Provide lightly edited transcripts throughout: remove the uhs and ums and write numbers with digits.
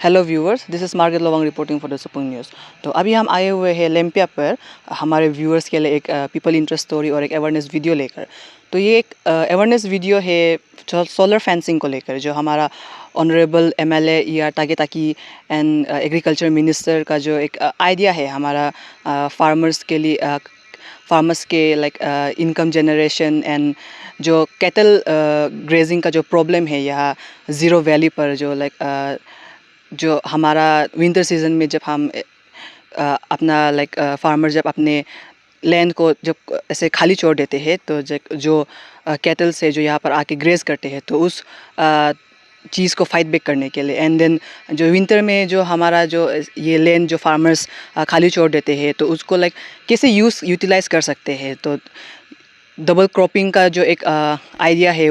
Hello viewers, this is Margaret Lowang reporting for the Supung news. तो अभी हम आए हुए हैं लेम्पिया पर हमारे व्यूअर्स के लिए एक पीपल इंटरेस्ट स्टोरी और एक अवेयरनेस वीडियो लेकर। तो ये एक अवेयरनेस वीडियो है सोलर फेंसिंग को लेकर, जो हमारा ऑनरेबल एमएलए या ताकि ताकि एंड एग्रीकल्चर मिनिस्टर का जो एक आइडिया है हमारा फार्मर्स के लिए, फार्मर्स के लाइक इनकम जनरेशन एंड जो कैटल ग्रेजिंग का जो प्रॉब्लम है यहाँ ज़ीरो वैली पर, जो लाइक जो हमारा विंटर सीजन में जब हम अपना लाइक फार्मर जब अपने लैंड को जब ऐसे खाली छोड़ देते हैं, तो जो कैटल्स है जो यहाँ पर आके ग्रेज करते हैं, तो उस चीज़ को फाइट बैक करने के लिए एंड देन जो विंटर में जो हमारा जो ये लैंड जो फार्मर्स खाली छोड़ देते हैं, तो उसको लाइक कैसे यूटिलाइज कर सकते हैं। तो डबल क्रॉपिंग का जो एक आइडिया है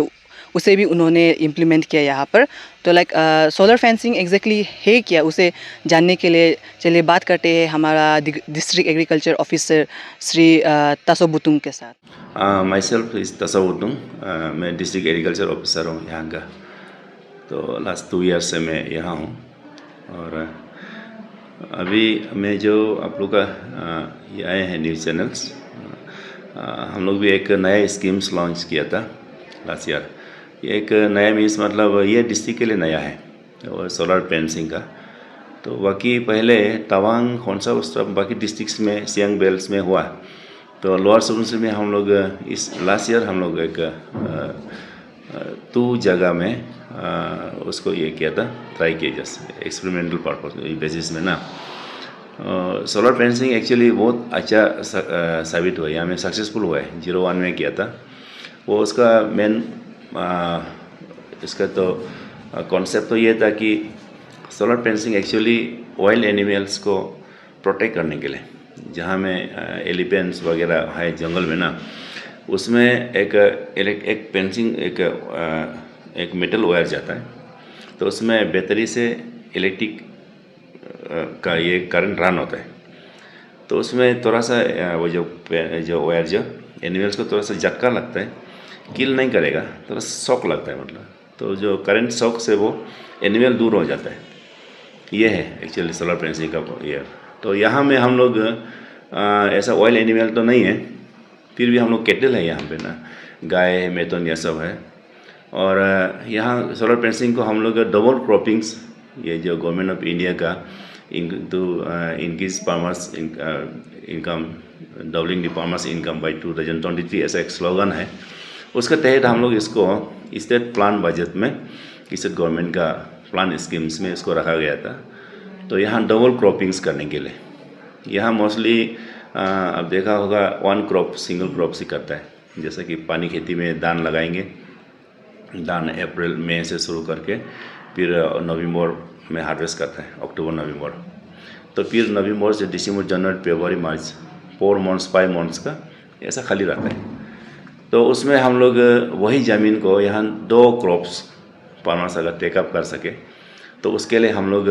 उसे भी उन्होंने इम्प्लीमेंट किया यहाँ पर। तो लाइक सोलर फेंसिंग एग्जैक्टली है क्या, उसे जानने के लिए चलिए बात करते हैं हमारा डिस्ट्रिक्ट एग्रीकल्चर ऑफिसर श्री तासो बुतुंग के साथ। माई सेल्फ इज़ तासो बुतुंग, मैं डिस्ट्रिक्ट एग्रीकल्चर ऑफिसर हूँ यहाँ का। तो लास्ट 2 ईयर्स से मैं यहाँ हूँ। और अभी मैं जो आप लोग का ये आए हैं न्यूज़ चैनल्स, हम लोग भी एक नया स्कीम्स लॉन्च किया था लास्ट ईयर। ये एक नया मीन्स मतलब ये डिस्ट्रिक्ट के लिए नया है और सोलर फेंसिंग का। तो बाकी पहले तवांग खोंसा उस बाकी डिस्ट्रिक्ट्स में सियांग बेल्ट में हुआ। तो लोअर सुबनसिरी में हम लोग इस लास्ट ईयर हम लोग एक 2 जगह में उसको ये किया था, ट्राई किया जस्ट एक्सपेरिमेंटल पर्पस बेसिस में ना। सोलर फेंसिंग एक्चुअली बहुत अच्छा साबित हुआ, यहाँ में सक्सेसफुल हुआ है। 01 में किया था वो। उसका मेन इसका तो कॉन्सेप्ट तो ये था कि solar fencing actually wild animals को प्रोटेक्ट करने के लिए, जहाँ में एलिफेंट्स वगैरह है जंगल में ना, उसमें एक फेंसिंग एक मेटल वायर जाता है। तो उसमें बैटरी से इलेक्ट्रिक का ये करंट रन होता है। तो उसमें थोड़ा सा वो जो वायर जो एनिमल्स को थोड़ा सा झटका लगता है, किल नहीं करेगा, थोड़ा शॉक लगता है मतलब। तो जो करंट शॉक से वो एनिमल दूर हो जाता है। ये है एक्चुअली सोलर फेंसिंग का ये। तो यहाँ में हम लोग ऐसा वाइल्ड एनिमल तो नहीं है, फिर भी हम लोग कैटल है यहाँ पे ना, गाय है, मैथुन यह सब है। और यहाँ सोलर फेंसिंग को हम लोग डबल क्रॉपिंग्स, ये जो गवर्नमेंट ऑफ इंडिया का increase farmers income, doubling the farmers income by 2023 ऐसा एक स्लोगन है। उसके तहत हम लोग इसको स्टेट प्लान बजट में, स्टेट गवर्नमेंट का प्लान स्कीम्स में इसको रखा गया था। तो यहाँ डबल क्रॉपिंग्स करने के लिए, यहाँ मोस्टली अब देखा होगा 1 क्रॉप सिंगल क्रॉप से करता है। जैसे कि पानी खेती में धान लगाएंगे, धान अप्रैल मई से शुरू करके फिर नवंबर में हार्वेस्ट करता है, अक्टूबर नवंबर। तो फिर नवंबर से दिसंबर, जनवरी, फरवरी, मार्च 4 मंथ्स 5 मंथ्स का ऐसा खाली रहता है। तो उसमें हम लोग वही ज़मीन को यहाँ 2 क्रॉप्स फार्मर्स अगर टेकअप कर सके, तो उसके लिए हम लोग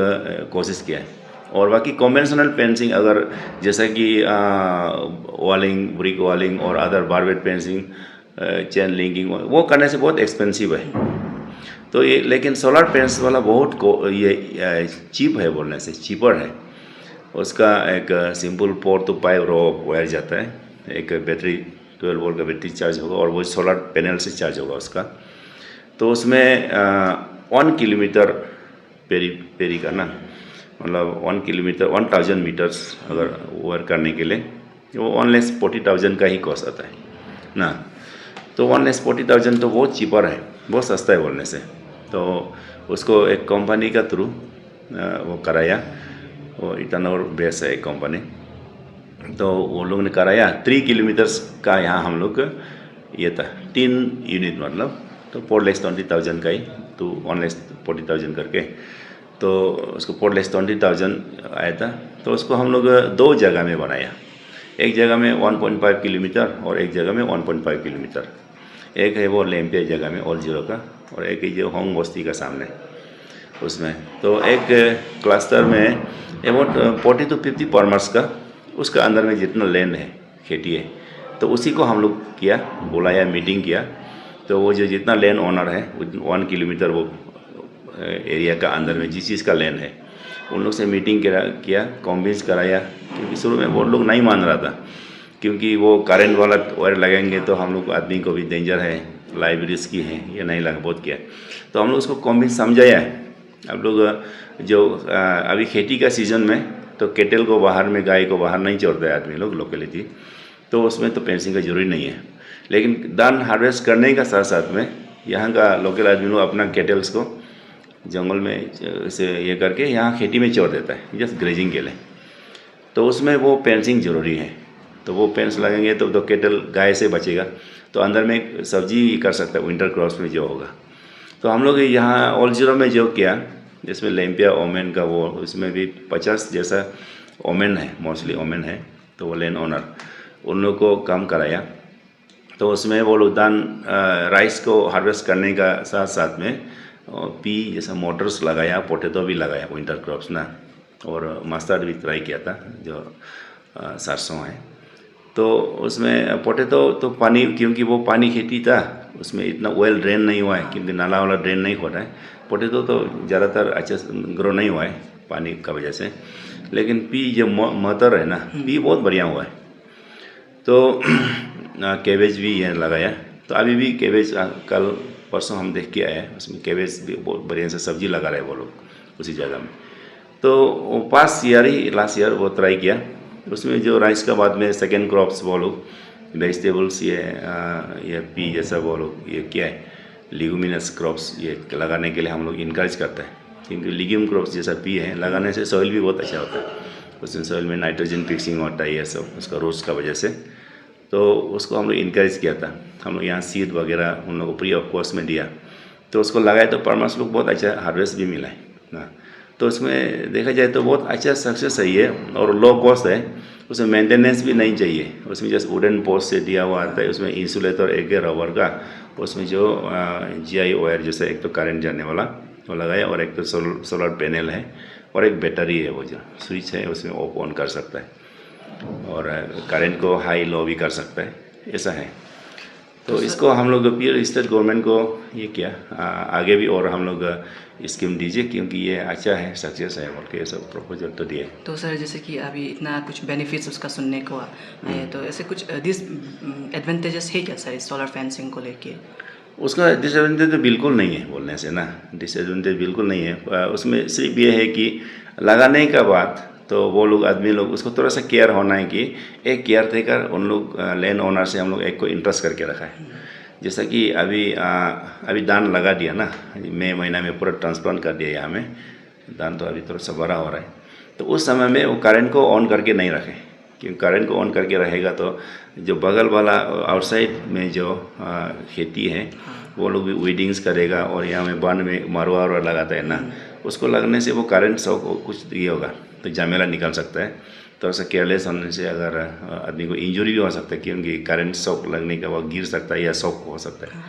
कोशिश किया है। और बाकी कॉन्वेंशनल फेंसिंग अगर जैसा कि वॉलिंग, ब्रिक वॉलिंग और other barbed fencing, chain linking, वो करने से बहुत एक्सपेंसिव है। तो ये लेकिन सोलर फेंस वाला बहुत ये चीप है, बोलने से चीपर है। उसका एक सिंपल 4 to 5 रो वायर जाता है, एक बैटरी 12 वोल्ट का बैटरी चार्ज होगा और वो सोलर पैनल से चार्ज होगा उसका। तो उसमें 1 किलोमीटर पेरी का ना, मतलब 1 किलोमीटर 1000 मीटर्स अगर वायर करने के लिए वो 1,40,000 का ही कॉस्ट आता है ना। तो 1,40,000 तो बहुत चीपर है, बहुत सस्ता है बोलने से। तो उसको एक कंपनी का थ्रू वो कराया, वो इटानगर बेस है एक कंपनी। तो वो लोग ने कराया 3 किलोमीटर्स का, यहाँ हम लोग ये था 3 यूनिट मतलब, तो 4,20,000 का ही, तो 1,40,000 करके। तो उसको 4,20,000 आया था। तो उसको हम लोग 2 जगह में बनाया, एक जगह में 1.5 किलोमीटर और एक जगह में 1.5 किलोमीटर। एक है वो लेम्पिया जगह में ऑल जीरो का, और एक है जो होंग बस्ती का सामने उसमें। तो एक क्लस्टर में अबाउट 40 to 50 फार्मर्स का, उसका अंदर में जितना लैंड है खेती है, तो उसी को हम लोग किया, बुलाया, मीटिंग किया। तो वो जो जितना लैंड ओनर है 1 किलोमीटर वो एरिया का अंदर में जिस चीज़ का लैंड है उन लोग से मीटिंग किया कन्विंस कराया, क्योंकि शुरू में वो लोग नहीं मान रहा था, क्योंकि वो करंट वाला वायर लगाएंगे तो हम लोग आदमी को भी डेंजर है, लाइफ रिस्की है, ये नहीं लगा बहुत किया। तो हम लोग उसको कन्विंस समझाया है। अब लोग जो अभी खेती का सीज़न में तो केटल को बाहर में, गाय को बाहर नहीं छोड़ता है आदमी लोग लोकेलिटी, तो उसमें तो फेंसिंग का जरूरी नहीं है। लेकिन धान हार्वेस्ट करने का साथ साथ में यहाँ का लोकल आदमी लोग अपना केटल्स को जंगल में से ये करके यहाँ खेती में छोड़ देता है जस्ट ग्रेजिंग के लिए, तो उसमें वो फेंसिंग जरूरी है। तो वो फेंस लगेंगे तो केटल गाय से बचेगा, तो अंदर में सब्जी कर सकता है विंटर क्रॉप्स में जो होगा। तो हम लोग यहाँ ऑल जीरो में जो किया, जिसमें लैंपिया ओमेन का वो, उसमें भी 50 जैसा ओमेन है, मोस्टली ओमेन है, तो वो लैंड ओनर उन लोग को काम कराया। तो उसमें वो लोग धान राइस को हार्वेस्ट करने का साथ साथ में पी जैसा मोटर्स लगाया, पोटैटो भी लगाया विंटर क्रॉप्स ना, और मस्टर्ड भी ट्राई किया था जो सरसों है। तो उसमें पोटैटो तो पानी, क्योंकि वो पानी खेती था उसमें इतना वेल ड्रेन नहीं हुआ है, क्योंकि नाला वाला ड्रेन नहीं होता है। पोटैटो तो ज़्यादातर अच्छे ग्रो नहीं हुआ है पानी का वजह से, लेकिन पी जो मटर है ना, पी बहुत बढ़िया हुआ है। तो कैबेज भी ये लगाया, तो अभी भी कैबेज कल परसों हम देख के आए, उसमें कैबेज भी बहुत बढ़िया से सब्जी लगा रहे वो लोग उसी जगह में। तो पास ईयर ही लास्ट ईयर वो ट्राई किया, उसमें जो राइस का बाद में सेकेंड क्रॉप्स वो लोग वेजिटेबल्स ये पी जैसा वो लोग ये क्या है लिगुमिनस क्रॉप्स ये लगाने के लिए हम लोग इनकरेज करते हैं, क्योंकि लिग्यूम क्रॉप्स जैसा पी है लगाने से सॉइल भी बहुत अच्छा होता है, उसमें सॉइल में नाइट्रोजन फिक्सिंग होता है ये सब उसका रूट्स का वजह से। तो उसको हम लोग इनकरेज किया था, हम लोग यहाँ सीड वगैरह उन लोगों को फ्री ऑफ कॉस्ट में दिया, तो उसको लगाए तो परमास लोग बहुत अच्छा हार्वेस्ट भी मिला है ना। तो उसमें देखा जाए तो बहुत अच्छा सक्सेस है ये, और लो कॉस्ट है, उसमें मेंटेनेंस भी नहीं चाहिए। उसमें जैसे वुडन पोस्ट से दिया हुआ आता है, उसमें इंसुलेटर एक रबर का, उसमें जो GI वायर जैसे एक तो करंट जाने वाला वो लगाया, और एक तो सोलर पैनल है, और एक बैटरी है, वो जो स्विच है उसमें ऑफ ऑन कर सकता है, और करंट को हाई लो भी कर सकता है, ऐसा है। तो इसको हम लोग फिर स्टेट गवर्नमेंट को ये किया आगे भी, और हम लोग स्कीम दीजिए क्योंकि ये अच्छा है, सक्सेस है, बोल के ये सब प्रपोजल तो दिए। तो सर जैसे कि अभी इतना कुछ बेनिफिट्स उसका सुनने को आए, तो ऐसे कुछ डिस एडवांटेजेस है क्या सर सोलर फेंसिंग को लेके? उसका डिसएडवांटेज तो बिल्कुल नहीं है बोलने से ना, डिसएडवांटेज बिल्कुल नहीं है। उसमें सिर्फ ये है कि लगाने का बाद तो वो लोग आदमी लोग उसको थोड़ा सा केयर होना है, कि एक केयर टेकर उन लोग लैंड ओनर से हम लोग एक को इंटरेस्ट करके रखा है। जैसा कि अभी धान लगा दिया ना, मई महीना में पूरा ट्रांसप्लांट कर दिया यहाँ में, धान तो अभी थोड़ा सा बड़ा हो रहा है, तो उस समय में वो करंट को ऑन करके नहीं रखें, क्योंकि करंट को ऑन करके रहेगा तो जो बगल वाला आउटसाइड में जो खेती है वो लोग भी वीडिंग्स करेगा, और यहाँ में बन में मरवा वरवा लगाता है ना, उसको लगने से वो करंट शॉक कुछ ये होगा तो झमेला निकल सकता है। तो ऐसा केयरलेस होने से अगर आदमी को इंजरी भी हो सकता है, क्योंकि करंट शॉक लगने का वो गिर सकता है या शॉक हो सकता है।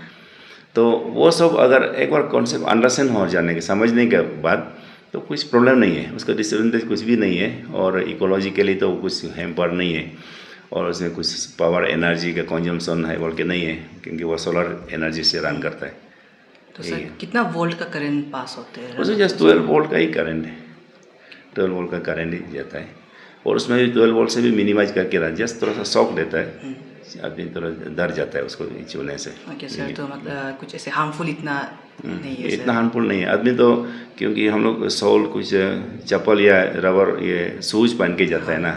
तो वो सब अगर एक बार कॉन्सेप्ट अंडरस्टैंड हो जाने के समझने के बाद तो कुछ प्रॉब्लम नहीं है, उसका डिसएडवांटेज कुछ भी नहीं है, और इकोलॉजिकली तो कुछ हैम्पर नहीं है, और उसमें कुछ पावर एनर्जी का कंजम्पशन है बोल के नहीं है, क्योंकि वो सोलर एनर्जी से रन करता है। तो सर कितना वोल्ट का करंट पास होते हैं? उसमें जस्ट 12 वोल्ट का ही करंट है, 12 वोल्ट का करंट ही जाता है, और उसमें भी 12 वोल्ट से भी मिनिमाइज करके रहा, जस्ट थोड़ा सा शॉक देता है, आदमी थोड़ा डर जाता है उसको छूने से। ओके सर, तो मतलब कुछ ऐसे हार्मफुल इतना नहीं है? इतना हार्मफुल नहीं है आदमी तो, क्योंकि हम लोग सोल कुछ चप्पल या रबर ये शूज पहन के जाता है ना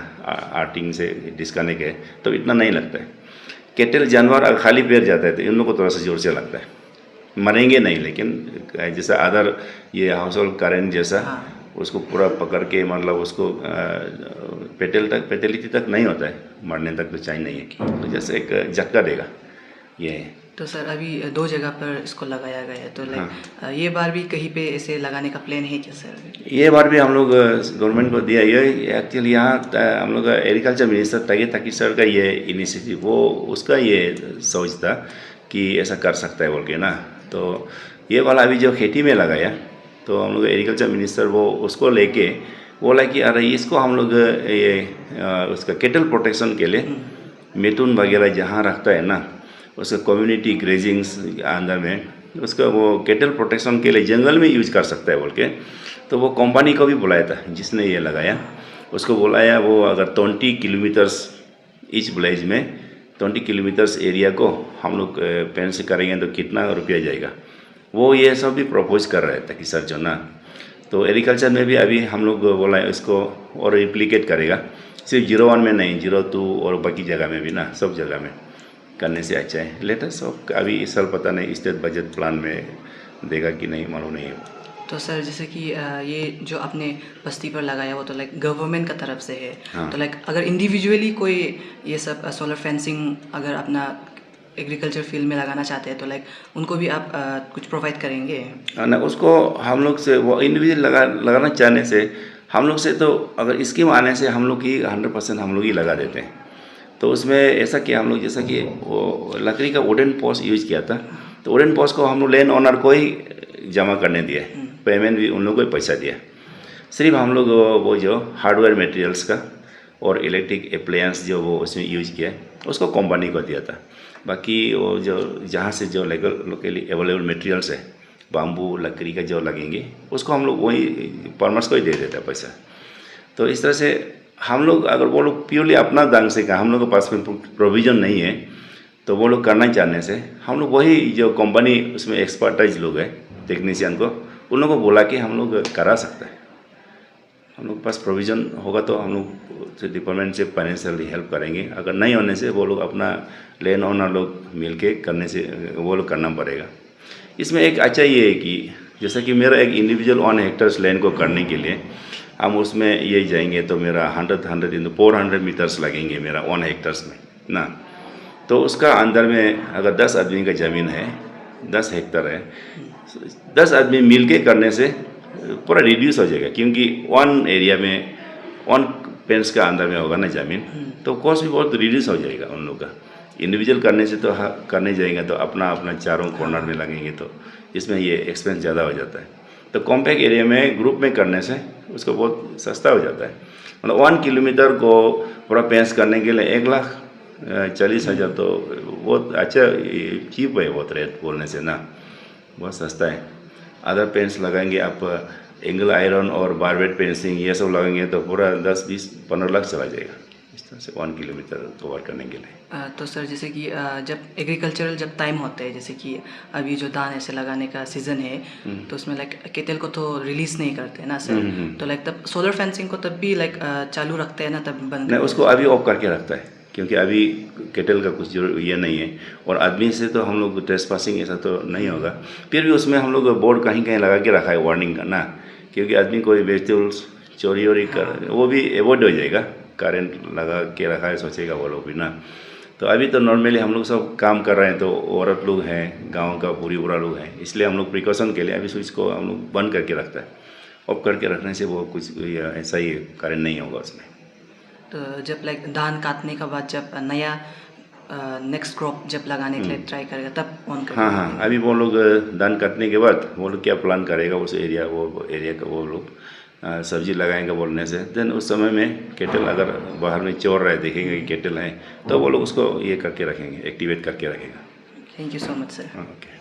आर्टिंग से डिस्काने के, तो इतना नहीं लगता है। केटल जानवर अगर खाली पैर जाता है तो इन लोग को थोड़ा सा जोर से लगता है, मरेंगे नहीं, लेकिन जैसा अदर ये हाउस होल्ड करंट जैसा उसको पूरा पकड़ के मतलब उसको पेटेलिटी तक नहीं होता है, मरने तक तो चाहिए नहीं है, तो जैसे एक झटका देगा ये है। तो सर अभी 2 जगह पर इसको लगाया गया है, तो लाइक ये बार भी कहीं पे ऐसे लगाने का प्लान है क्या सर? ये बार भी हम लोग गवर्नमेंट को दिया, ये एक्चुअली यहाँ हम लोग एग्रीकल्चर मिनिस्टर ताकि सर का ये इनिशिएटिव, वो उसका ये सोच था कि ऐसा कर सकता है बोल के ना। तो ये वाला अभी जो खेती में लगाया, तो हम लोग एग्रीकल्चर मिनिस्टर वो उसको लेके बोला कि अरे इसको हम लोग ये उसका केटल प्रोटेक्शन के लिए मिथुन वगैरह जहाँ रखता है ना, उसका कम्युनिटी ग्रेजिंग्स अंदर में उसका वो केटल प्रोटेक्शन के लिए जंगल में यूज कर सकता है बोल के, तो वो कंपनी को भी बुलाया था जिसने ये लगाया, उसको बुलाया। वो अगर 20 किलोमीटर्स ईच विलेज में 20 किलोमीटर्स एरिया को हम लोग पेंस करेंगे तो कितना रुपया जाएगा, वो ये सब भी प्रपोज कर रहे थे कि सर जो ना। तो एग्रीकल्चर में भी अभी हम लोग बोला है इसको और रिप्लिकेट करेगा, सिर्फ 01 में नहीं, 02 और बाकी जगह में भी ना, सब जगह में करने से अच्छा है। लेटेस्ट सब अभी इस साल पता नहीं स्टेट बजट प्लान में देगा कि नहीं, मालूम नहीं है। तो सर जैसे कि ये जो आपने बस्ती पर लगाया वो तो लाइक गवर्नमेंट का तरफ से है। हाँ। तो लाइक अगर इंडिविजुअली कोई ये सब सोलर फेंसिंग अगर अपना एग्रीकल्चर फील्ड में लगाना चाहते हैं तो लाइक उनको भी आप कुछ प्रोवाइड करेंगे? ना, उसको हम लोग से वो इंडिविजुअल लगाना चाहने से हम लोग से, तो अगर स्कीम आने से हम लोग की 100% हम लोग ही लगा देते हैं। तो उसमें ऐसा किया हम लोग, जैसा कि वो लकड़ी का वुडन पोस्ट यूज किया था, तो वुडन पोस्ट को हम लोग लैंड ओनर को ही जमा करने दिए, पेमेंट भी उन लोगों को ही पैसा दिया। सिर्फ हम लोग वो जो हार्डवेयर मटेरियल्स का और इलेक्ट्रिक अप्लायंस जो वो उसमें यूज किया उसको कंपनी को दिया था। बाकी वो जो जहाँ से जो लोकली अवेलेबल मटेरियल्स है, बाम्बू लकड़ी का जो लगेंगे उसको हम लोग वही फार्मर्स को ही दे देता है पैसा। तो इस तरह से हम लोग, अगर वो लोग प्योरली अपना ढंग से का, हम लोग के पास में प्रोविज़न नहीं है, तो वो लोग करना चाहने से हम लोग वही जो कंपनी उसमें एक्सपर्टाइज लोग है, टेक्नीशियन को, उन लोगों को बोला कि हम लोग करा सकते हैं। हम लोग के पास प्रोविज़न होगा तो हम लोग से डिपार्टमेंट से फाइनेंशियली हेल्प करेंगे, अगर नहीं होने से वो लोग अपना लैंड ओनर लोग मिल के करने से वो लोग करना पड़ेगा। इसमें एक अच्छा ये है कि जैसा कि मेरा एक इंडिविजुअल 1 हेक्टर्स लैंड को करने के लिए हम उसमें ये जाएंगे तो मेरा 100 into 400 मीटर्स लगेंगे मेरा 1 हेक्टर्स में ना। तो उसका अंदर में अगर 10 आदमी का ज़मीन है, 10 हेक्टर है, 10 आदमी मिल के करने से पूरा रिड्यूस हो जाएगा, क्योंकि 1 एरिया में 1 पेंस का अंदर में होगा ना ज़मीन, तो कॉस्ट भी बहुत रिड्यूस हो जाएगा उन लोग का। इंडिविजुअल करने से तो करने जाएंगे तो अपना अपना चारों कॉर्नर में लगेंगे, तो इसमें ये एक्सपेंस ज़्यादा हो जाता है। तो कॉम्पैक्ट एरिया में ग्रुप में करने से उसको बहुत सस्ता हो जाता है। मतलब 1 किलोमीटर को पूरा पेंस करने के लिए 1,40,000, तो बहुत अच्छा चीप है बहुत रेट बोलने से ना, बहुत सस्ता है। अदर पेंस लगाएंगे आप, एंगल आयरन और बारबेट पेंसिंग ये सब लगाएंगे तो पूरा 10, 20, 15 लाख चला जाएगा इस तरह से 1 किलोमीटर कवर करने के लिए। तो सर जैसे कि जब एग्रीकल्चरल जब टाइम होता है, जैसे कि अभी जो धान ऐसे लगाने का सीज़न है, तो उसमें लाइक केटल को तो रिलीज़ नहीं करते ना सर, तो लाइक तब सोलर फेंसिंग को तब भी लाइक चालू रखते हैं ना, तब बंद नहीं, उसको अभी ऑफ करके रखता है, क्योंकि अभी केटल का कुछ ये नहीं है, और आदमी से तो हम लोग ट्रेसपासिंग ऐसा तो नहीं होगा। फिर भी उसमें हम लोग बोर्ड कहीं कहीं लगा के रखा है वार्निंग का ना, क्योंकि आदमी कोई वेजिटेबल्स चोरी वोरी कर, वो भी अवॉइड हो जाएगा। करंट लगा के रखा है सोचेगा वो लोग भी ना। तो अभी तो नॉर्मली हम लोग सब काम कर रहे हैं, तो औरत लोग हैं, गांव का पूरा लोग हैं, इसलिए हम लोग प्रिकॉशन के लिए अभी स्विच को हम लोग बंद करके रखता है। ऑफ करके रखने से वो कुछ ऐसा ही करंट नहीं होगा उसमें। तो जब लाइक धान काटने के बाद जब नया नेक्स्ट क्रॉप जब लगाने के लिए ट्राई करेगा तब ऑन करेगा? हाँ, अभी वो लोग धान काटने के बाद वो लोग क्या प्लान करेगा उस एरिया का, वो लोग सब्जी लगाएंगे बोलने से, देन उस समय में केटल अगर बाहर में चोर रहे देखेंगे कि केटल हैं, तो वो लोग उसको ये करके रखेंगे, एक्टिवेट करके रखेगा। Thank you so much sir. Okay.